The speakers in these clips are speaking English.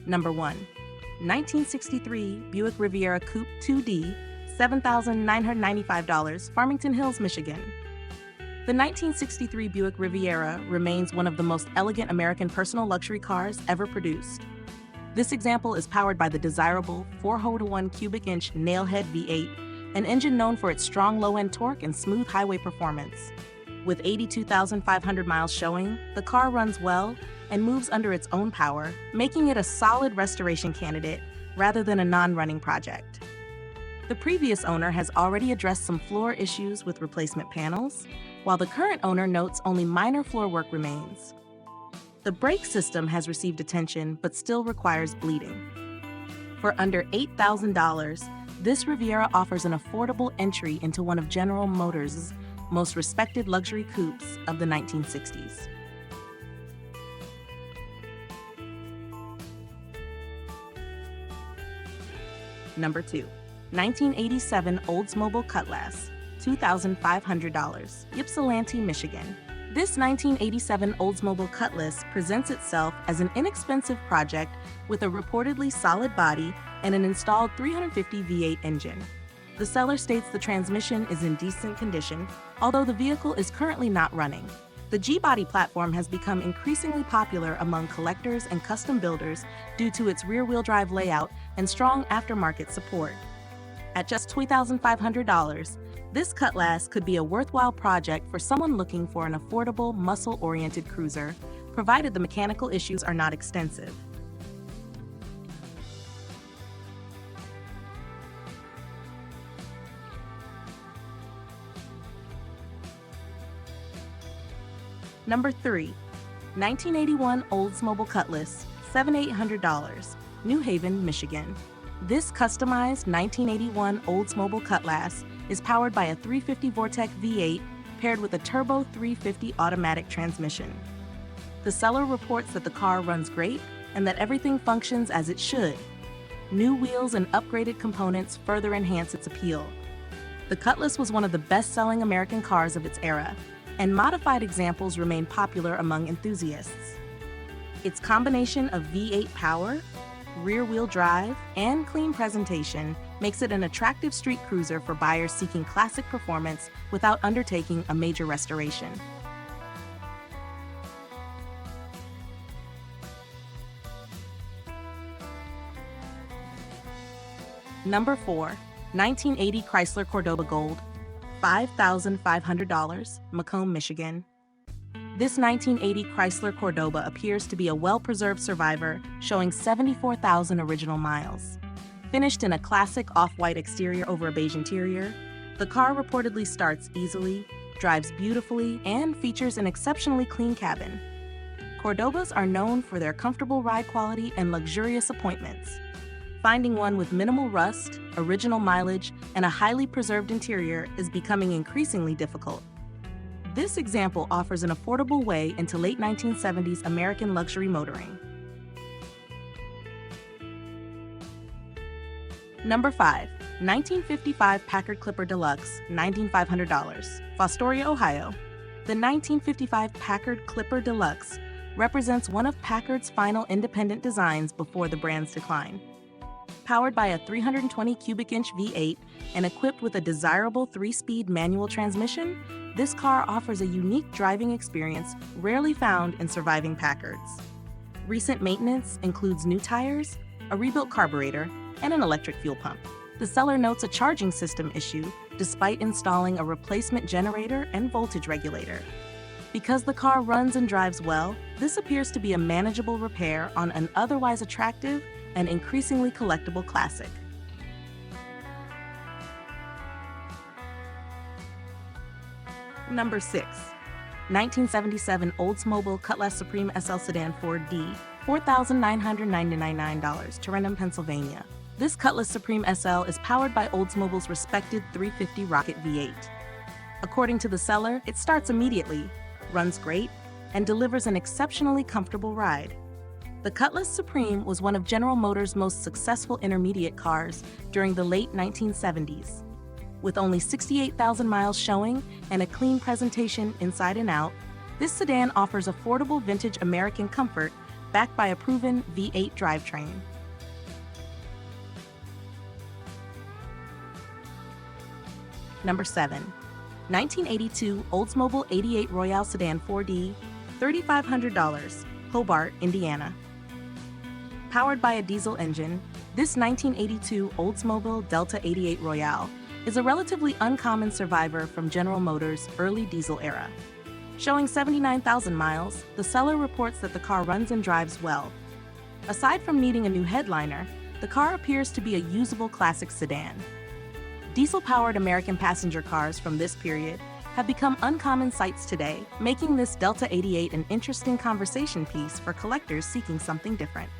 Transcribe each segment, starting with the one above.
Number 1. 1963 Buick Riviera Coupe 2D, $7,995, Farmington Hills, Michigan. The 1963 Buick Riviera remains one of the most elegant American personal luxury cars ever produced. This example is powered by the desirable 401 cubic inch nailhead V8, an engine known for its strong low-end torque and smooth highway performance. With 82,500 miles showing, the car runs well and moves under its own power, making it a solid restoration candidate rather than a non-running project. The previous owner has already addressed some floor issues with replacement panels, while the current owner notes only minor floor work remains. The brake system has received attention but still requires bleeding. For under $8,000, this Riviera offers an affordable entry into one of General Motors' most respected luxury coupes of the 1960s. Number 2. 1987 Oldsmobile Cutlass, $2,500, Ypsilanti, Michigan. This 1987 Oldsmobile Cutlass presents itself as an inexpensive project with a reportedly solid body and an installed 350 V8 engine. The seller states the transmission is in decent condition, although the vehicle is currently not running. The G-body platform has become increasingly popular among collectors and custom builders due to its rear-wheel drive layout and strong aftermarket support. At just $2,500, this Cutlass could be a worthwhile project for someone looking for an affordable, muscle-oriented cruiser, provided the mechanical issues are not extensive. Number 3. 1981 Oldsmobile Cutlass, $7,800, New Haven, Michigan. This customized 1981 Oldsmobile Cutlass is powered by a 350 Vortec V8 paired with a turbo 350 automatic transmission. The seller reports that the car runs great and that everything functions as it should. New wheels and upgraded components further enhance its appeal. The Cutlass was one of the best-selling American cars of its era, and modified examples remain popular among enthusiasts. Its combination of V8 power, rear-wheel drive, and clean presentation makes it an attractive street cruiser for buyers seeking classic performance without undertaking a major restoration. Number 4. 1980 Chrysler Cordoba Gold, $5,500, Macomb, Michigan. This 1980 Chrysler Cordoba appears to be a well-preserved survivor, showing 74,000 original miles. Finished in a classic off-white exterior over a beige interior, the car reportedly starts easily, drives beautifully, and features an exceptionally clean cabin. Cordobas are known for their comfortable ride quality and luxurious appointments. Finding one with minimal rust, original mileage, and a highly preserved interior is becoming increasingly difficult. This example offers an affordable way into late 1970s American luxury motoring. Number 5. 1955 Packard Clipper Deluxe, $9,500, Fostoria, Ohio. The 1955 Packard Clipper Deluxe represents one of Packard's final independent designs before the brand's decline. Powered by a 320 cubic inch V8 and equipped with a desirable 3-speed manual transmission, this car offers a unique driving experience rarely found in surviving Packards. Recent maintenance includes new tires, a rebuilt carburetor, and an electric fuel pump. The seller notes a charging system issue despite installing a replacement generator and voltage regulator. Because the car runs and drives well, this appears to be a manageable repair on an otherwise attractive and increasingly collectible classic. Number 6. 1977 Oldsmobile Cutlass Supreme SL Sedan 4D, $4,999, Tarentum, Pennsylvania. This Cutlass Supreme SL is powered by Oldsmobile's respected 350 Rocket V8. According to the seller, it starts immediately, runs great, and delivers an exceptionally comfortable ride. The Cutlass Supreme was one of General Motors' most successful intermediate cars during the late 1970s. With only 68,000 miles showing and a clean presentation inside and out, this sedan offers affordable vintage American comfort backed by a proven V8 drivetrain. Number 7. 1982 Oldsmobile 88 Royale Sedan 4D, $3,500, Hobart, Indiana. Powered by a diesel engine, this 1982 Oldsmobile Delta 88 Royale is a relatively uncommon survivor from General Motors' early diesel era. Showing 79,000 miles, the seller reports that the car runs and drives well. Aside from needing a new headliner, the car appears to be a usable classic sedan. Diesel-powered American passenger cars from this period have become uncommon sights today, making this Delta 88 an interesting conversation piece for collectors seeking something different.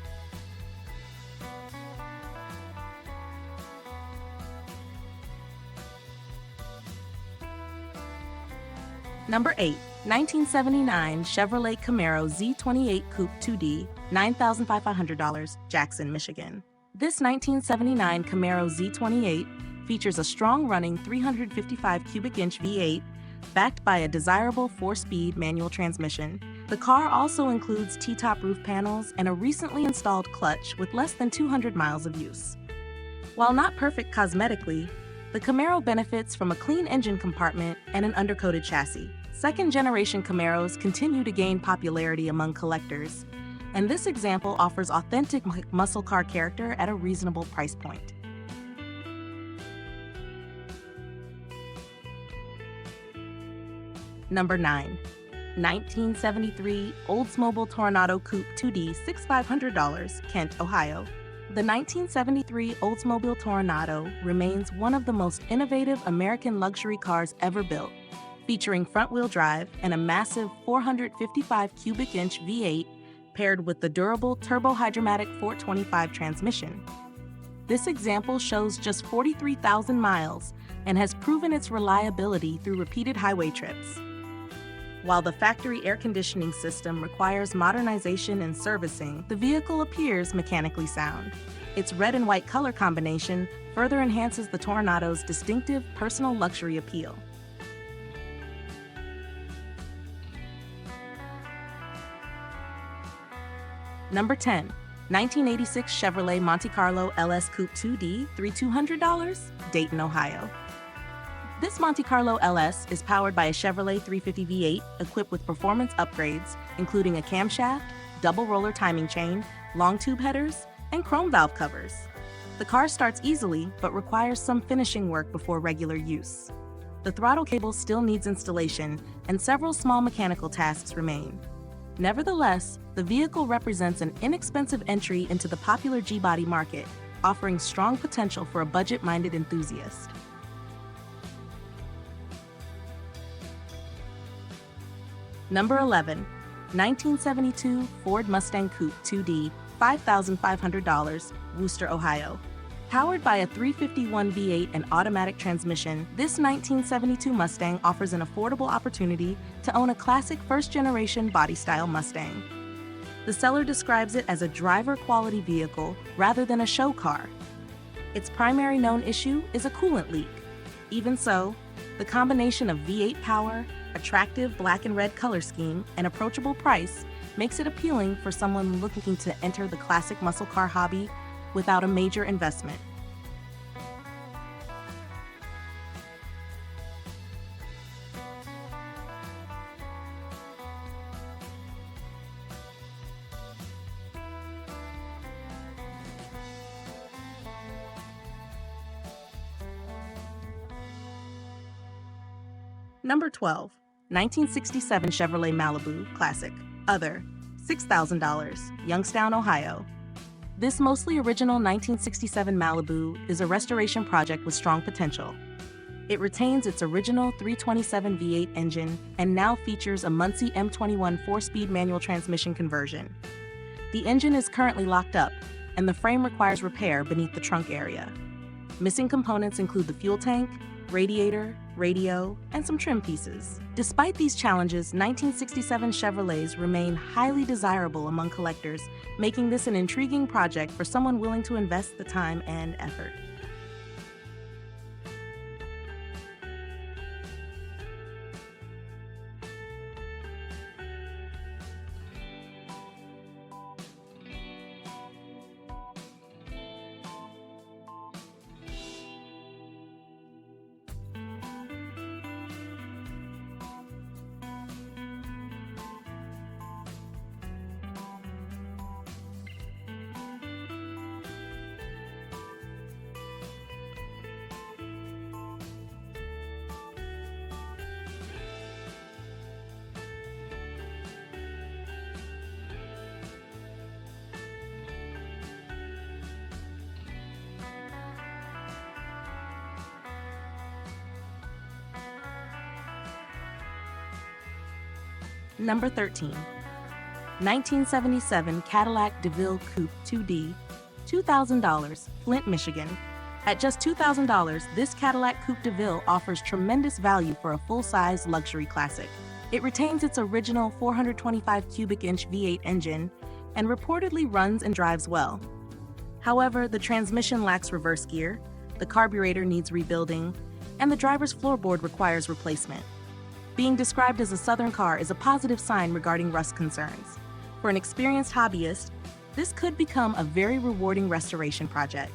Number 8. 1979 Chevrolet Camaro Z28 Coupe 2D, $9,500, Jackson, Michigan. This 1979 Camaro Z28 features a strong-running 355 cubic inch V8 backed by a desirable 4-speed manual transmission. The car also includes T-top roof panels and a recently installed clutch with less than 200 miles of use. While not perfect cosmetically, the Camaro benefits from a clean engine compartment and an undercoated chassis. Second-generation Camaros continue to gain popularity among collectors, and this example offers authentic muscle car character at a reasonable price point. Number 9. 1973 Oldsmobile Toronado Coupe 2D, $6,500, Kent, Ohio. The 1973 Oldsmobile Toronado remains one of the most innovative American luxury cars ever built, featuring front-wheel drive and a massive 455 cubic inch V8 paired with the durable turbo-hydromatic 425 transmission. This example shows just 43,000 miles and has proven its reliability through repeated highway trips. While the factory air conditioning system requires modernization and servicing, the vehicle appears mechanically sound. Its red and white color combination further enhances the Toronado's distinctive personal luxury appeal. Number 10. 1986 Chevrolet Monte Carlo LS Coupe 2D, $3,200, Dayton, Ohio. This Monte Carlo LS is powered by a Chevrolet 350 V8 equipped with performance upgrades, including a camshaft, double roller timing chain, long tube headers, and chrome valve covers. The car starts easily, but requires some finishing work before regular use. The throttle cable still needs installation, and several small mechanical tasks remain. Nevertheless, the vehicle represents an inexpensive entry into the popular G-body market, offering strong potential for a budget-minded enthusiast. Number 11. 1972 Ford Mustang Coupe 2D, $5,500, Wooster, Ohio. Powered by a 351 V8 and automatic transmission, this 1972 Mustang offers an affordable opportunity to own a classic first-generation body-style Mustang. The seller describes it as a driver-quality vehicle rather than a show car. Its primary known issue is a coolant leak. Even so, the combination of V8 power, attractive black and red color scheme, and approachable price makes it appealing for someone looking to enter the classic muscle car hobby without a major investment. Number 12. 1967 Chevrolet Malibu Classic, Other, $6,000, Youngstown, Ohio. This mostly original 1967 Malibu is a restoration project with strong potential. It retains its original 327 V8 engine and now features a Muncie M21 4-speed manual transmission conversion. The engine is currently locked up, and the frame requires repair beneath the trunk area. Missing components include the fuel tank, radiator, radio, and some trim pieces. Despite these challenges, 1967 Chevrolets remain highly desirable among collectors, making this an intriguing project for someone willing to invest the time and effort. Number 13. 1977 Cadillac DeVille Coupe 2D, $2,000, Flint, Michigan. At just $2,000, this Cadillac Coupe DeVille offers tremendous value for a full-size luxury classic. It retains its original 425 cubic inch V8 engine and reportedly runs and drives well. However, the transmission lacks reverse gear, the carburetor needs rebuilding, and the driver's floorboard requires replacement. Being described as a Southern car is a positive sign regarding rust concerns. For an experienced hobbyist, this could become a very rewarding restoration project.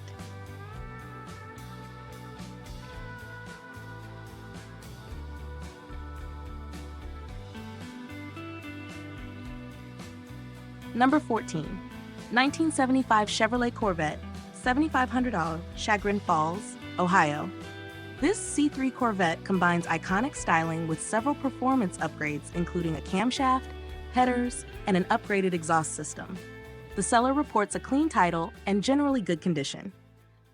Number 14. 1975 Chevrolet Corvette, $7,500, Chagrin Falls, Ohio. This C3 Corvette combines iconic styling with several performance upgrades, including a camshaft, headers, and an upgraded exhaust system. The seller reports a clean title and generally good condition.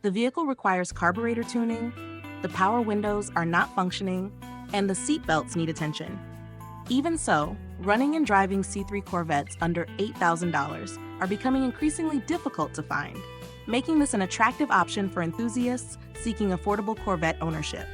The vehicle requires carburetor tuning, the power windows are not functioning, and the seat belts need attention. Even so, running and driving C3 Corvettes under $8,000 are becoming increasingly difficult to find, making this an attractive option for enthusiasts seeking affordable Corvette ownership.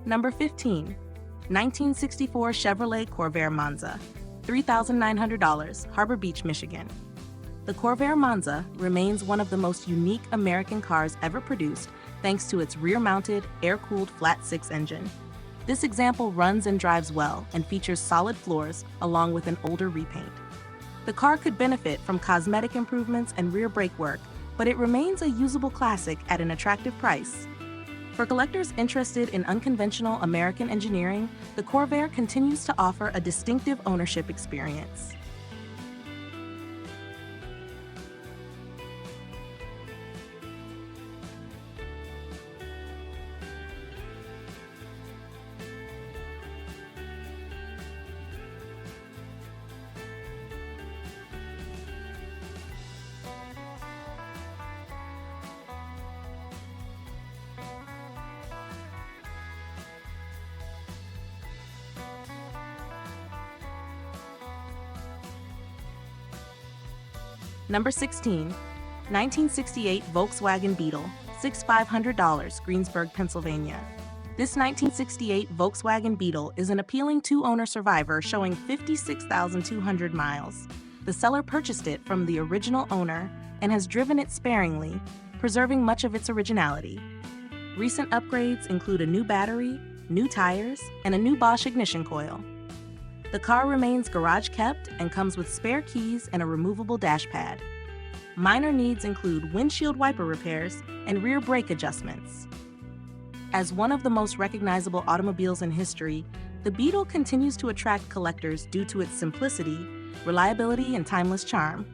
Number 15. 1964 Chevrolet Corvair Monza, $3,900, Harbor Beach, Michigan. The Corvair Monza remains one of the most unique American cars ever produced thanks to its rear-mounted, air-cooled flat-six engine. This example runs and drives well and features solid floors along with an older repaint. The car could benefit from cosmetic improvements and rear brake work, but it remains a usable classic at an attractive price. For collectors interested in unconventional American engineering, the Corvair continues to offer a distinctive ownership experience. Number 16. 1968 Volkswagen Beetle, $6,500, Greensburg, Pennsylvania. This 1968 Volkswagen Beetle is an appealing two-owner survivor showing 56,200 miles. The seller purchased it from the original owner and has driven it sparingly, preserving much of its originality. Recent upgrades include a new battery, new tires, and a new Bosch ignition coil. The car remains garage-kept and comes with spare keys and a removable dash pad. Minor needs include windshield wiper repairs and rear brake adjustments. As one of the most recognizable automobiles in history, the Beetle continues to attract collectors due to its simplicity, reliability, and timeless charm.